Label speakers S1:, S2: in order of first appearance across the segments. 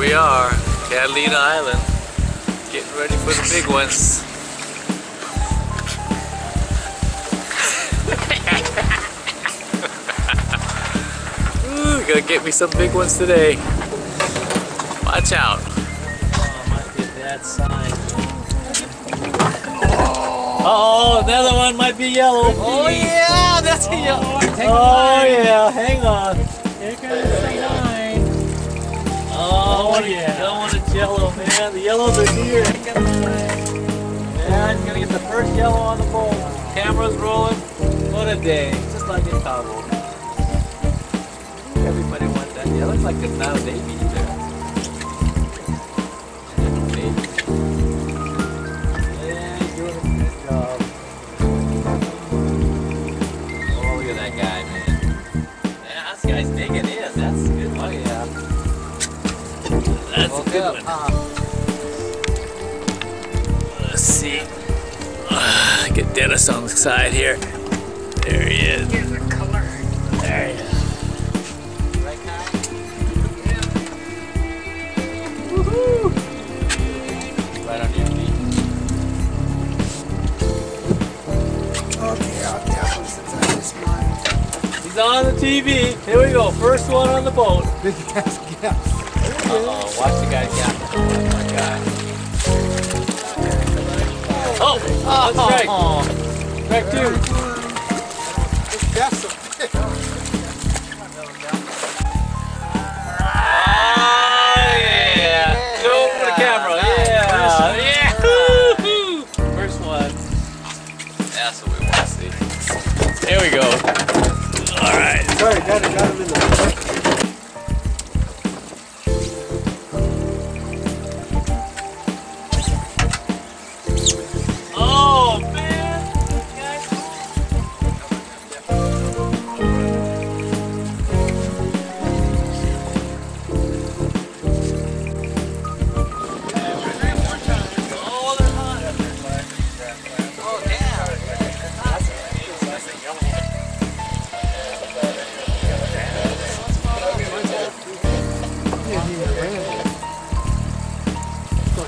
S1: we are, Catalina Island, getting ready for the big ones. Ooh, gonna get me some big ones today. Watch out.
S2: Oh, might be a bad sign. Oh, another one might be yellow.
S1: Oh yeah, that's a yellow.
S2: Oh yeah, hang on. Here comes the line. Oh yeah. Don't want a yellow, man. The yellows are here. Here comes the line. Yeah, he's gonna get the first yellow on the boat. Camera's rolling. What a day. Just like in Cabo. Everybody wants that. Yeah, looks like it's now baby there. Yeah, he's doing a good job. Oh, look at that guy, man. Yeah, this guy's big it is. That's good. Oh, yeah. That's a good one. Let's see. Get Dennis on the side here. There he is. Here's the color. There he is. Right, Kai? Yeah. Woohoo! Right on your feet.
S3: Okay,
S2: He's on the TV. Here we go. First one on the boat.
S3: big ass gap.
S2: Uh-oh. Watch the guy captain. Watch my guy. Oh! Strike! Strike two.
S3: That's a big.
S2: Oh, yeah! Go for the camera. Yeah! Yeah! First one. That's what we want to see. There we go. All right.
S3: Sorry, got him in the.
S2: Oh man! Oh, they're hot. Oh yeah.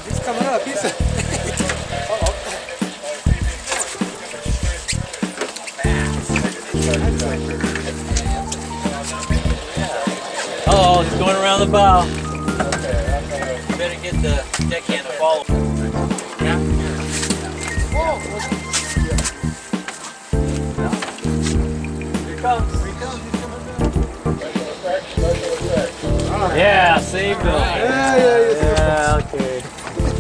S3: He's coming up. He's.
S2: Oh, he's going around the bow. You better get the deckhand to follow. Here comes. Yeah, saved him. Yeah, okay.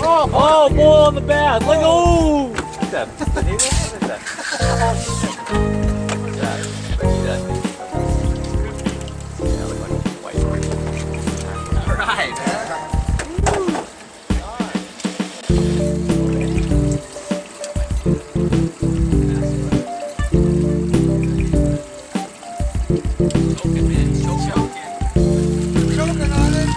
S2: Oh, bull on the bat. Look, oh! What's that? What is that? Alright. Choking, man. Choking.
S3: Choking on it.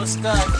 S2: Stuck.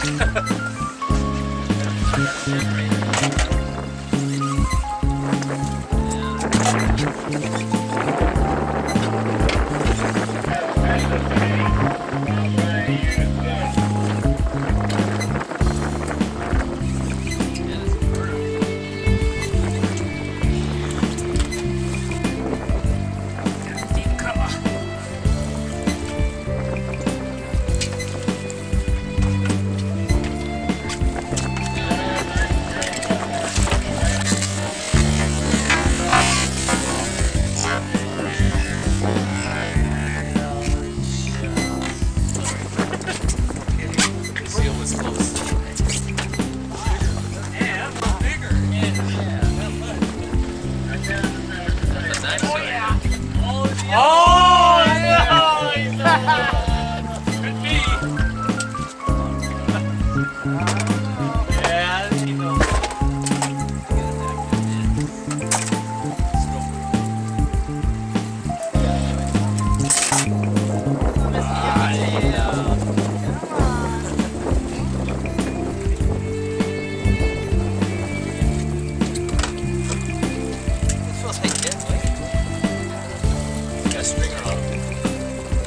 S2: a stringer on them.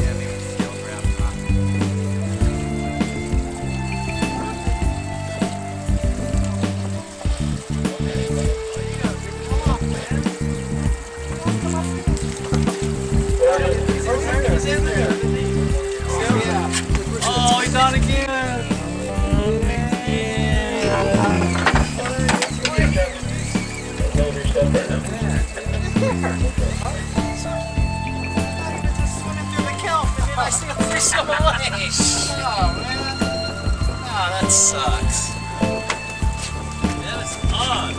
S1: Yeah, maybe it's yellow crab, huh?
S2: He's in there. Oh, he's on again. I see a fish on the way. Oh man. Oh, that sucks. That is on.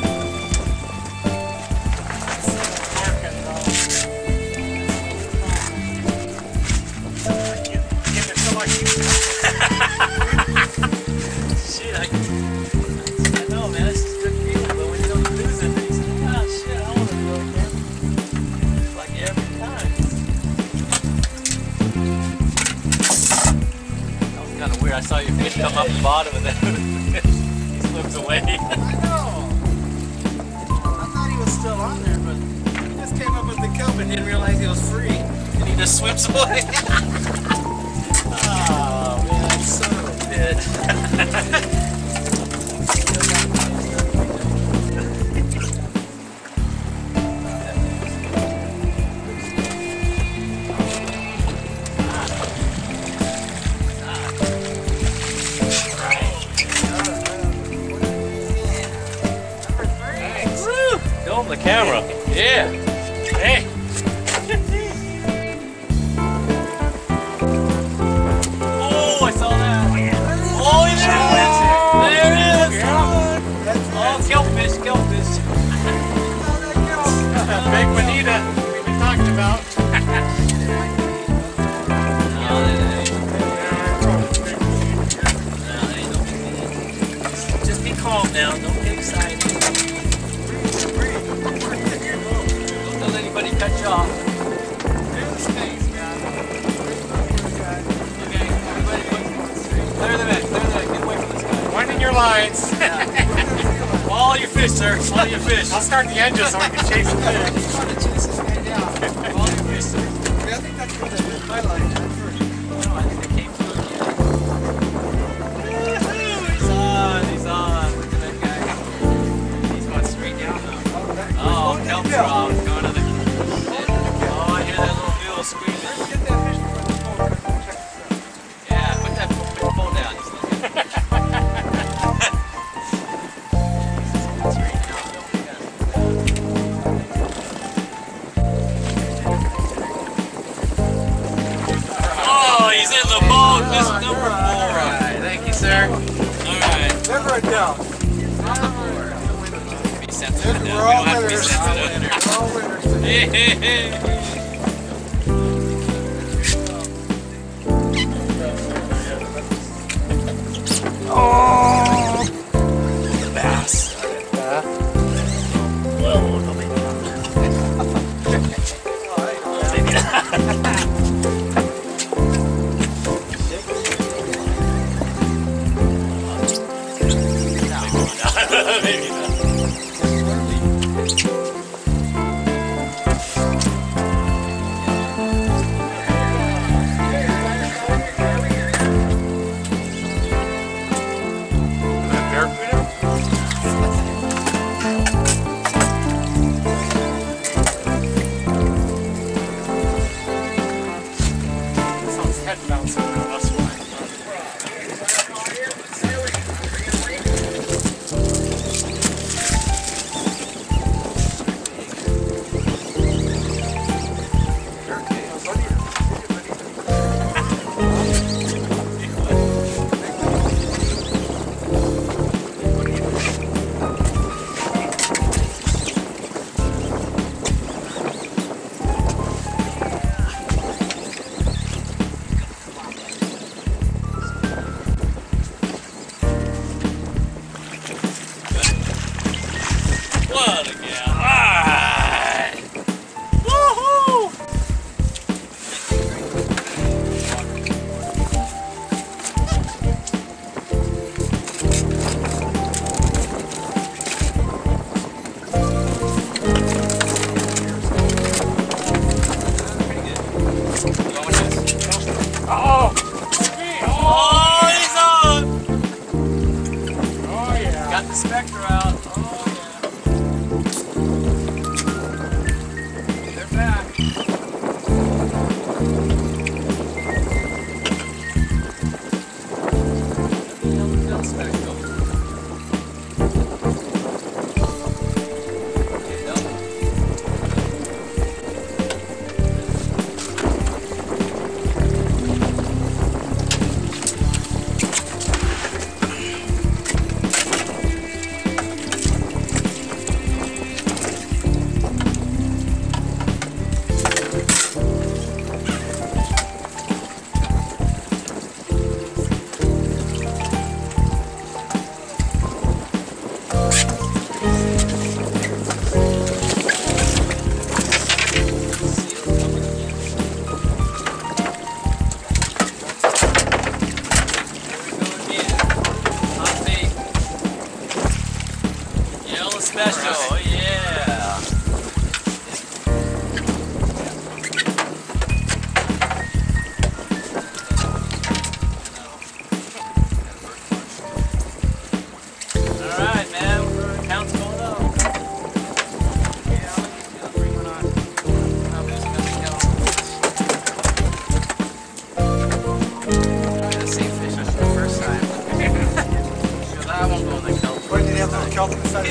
S2: Shit, I know, man. This is a good feeling, but when you don't lose it, then you say, oh shit, I want to do it again. It's like every time. Kind of weird. I saw your fish come up the bottom and then he swims away.
S3: I know. I thought he was still on there, but he just came up with the kelp and didn't realize he was free.
S2: And he just swims away. Oh man, son of a bitch. The camera. Yeah. Hey. Oh, I saw that. Oh, there it is. Oh, kelpfish, kelpfish.
S4: Big bonita we've been talking about.
S2: Just be calm now. Don't get excited. Don't let anybody cut you off. There's space, man. Okay, everybody clear the net, get away from this guy.
S4: Winding your lines.
S2: Follow your fish, sir. Follow your fish.
S4: I'll start the engine so we can chase the fish.
S2: Follow your fish, sir.
S3: I think that's where they hit my line at first.
S2: No, I think they came through again. He's on. Look at that guy. He's going straight down now. Oh, kelp drop. Going to the... Oh, I hear that little mule screaming.
S3: Get that fish before the phone. Check this out.
S2: Yeah, put the phone down. He's looking. Straight down. Oh, he's in the boat. This is number 4. Alright, thank you, sir. Alright.
S3: Never a doubt.
S2: Be sensitive. We
S3: We're all
S2: don't have to be
S3: winners.
S2: sensitive.
S3: We're all winners today.
S1: Oh! Bass.
S2: Maybe not. Special, oh yeah. Alright, man, count's going up.
S3: Yeah, I'll bring one on. I'm just gonna go. The same fish as the first time. So that won't go in the kelp.
S4: Why did you have little kelp in the side?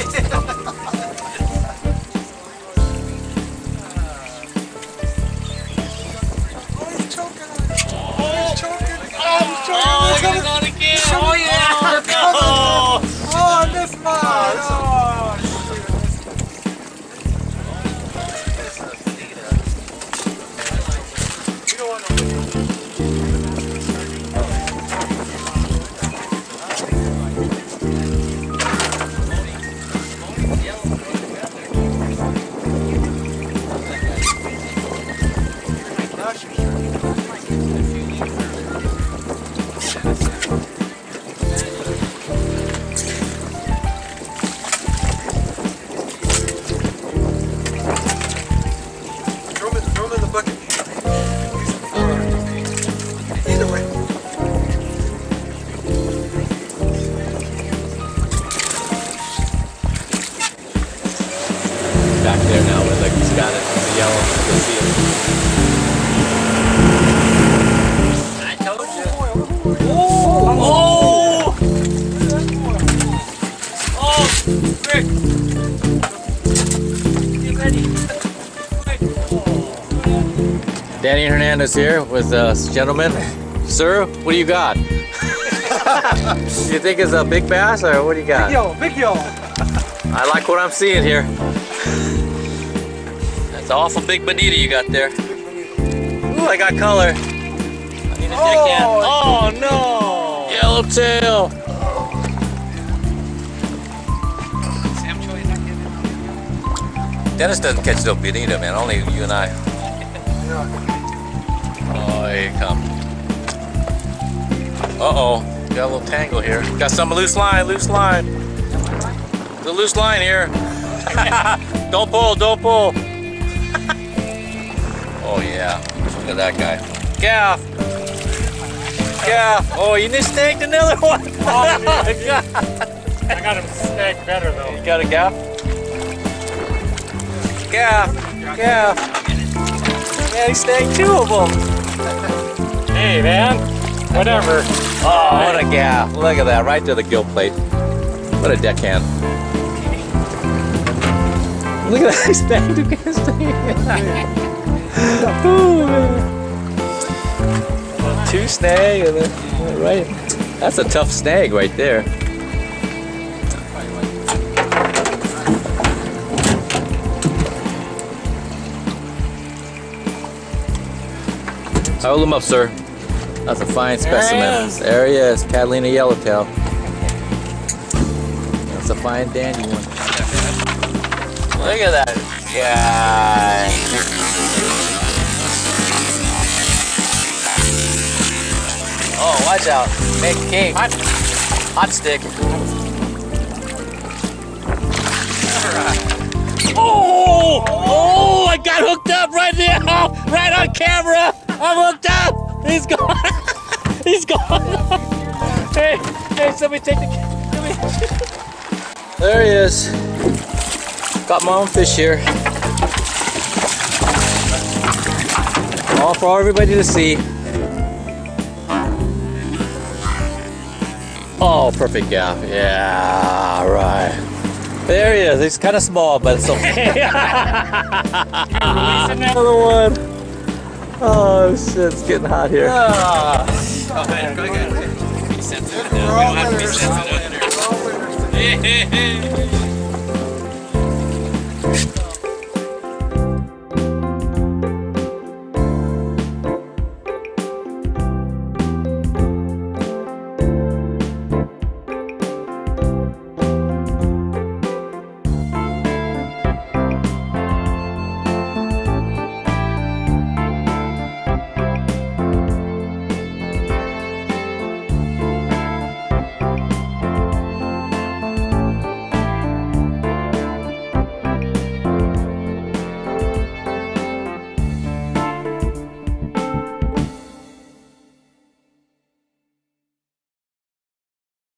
S2: Oh, they're going again. Oh, yeah. No.
S4: Oh, I missed mine. Oh, you don't want to. Throw them in the bucket. Use them for either way.
S1: Back there now, where like he's got it, the yellow, you can see it.
S2: I told you. Oh! Oh! Rick! Get ready.
S1: Danny Hernandez here with this gentleman. Sir, what do you got? You think it's a big bass or what do you got?
S4: Big yellow.
S1: I like what I'm seeing here. That's an awful big bonita you got there. Ooh, I got color. I need a deckhand. Oh no! Yellowtail.
S3: Sam Choi's not getting
S1: Dennis doesn't catch no bonita, man. Only you and I. Oh, here you come. Uh-oh. Got a little tangle here. Got some loose line, loose line. The loose line here. Don't pull, don't pull. Oh yeah. Look at that guy. Gaff. Gaff. Oh, you just snagged another one.
S4: Oh my God. I got him snagged better though.
S1: You got a gaff? Gaff. Gaff. Man, he snagged two of them.
S4: Hey man, whatever.
S1: Oh, what a gaff. Look at that, right to the gill plate. What a deckhand. Look at that, he snagged two cans. Ooh, man. Two snag and then, right. That's a tough snag right there. Hold him up, sir. That's a fine specimen. There he is, Catalina Yellowtail. That's a fine dandy one. Look at that guy. Oh, watch out. Make king. Hot stick. Oh! Oh, I got hooked up right there. Oh, right on camera. I'm hooked up. He's gone. He's gone. Hey, hey, somebody take the camera. There he is. Got my own fish here.
S2: All for everybody to see. Oh, perfect gap. Yeah, right. There he is. He's kind of small, but it's okay. Release another one. Oh shit, it's getting hot here.
S4: Oh, man, go ahead. Be sensitive. We don't have to be sensitive.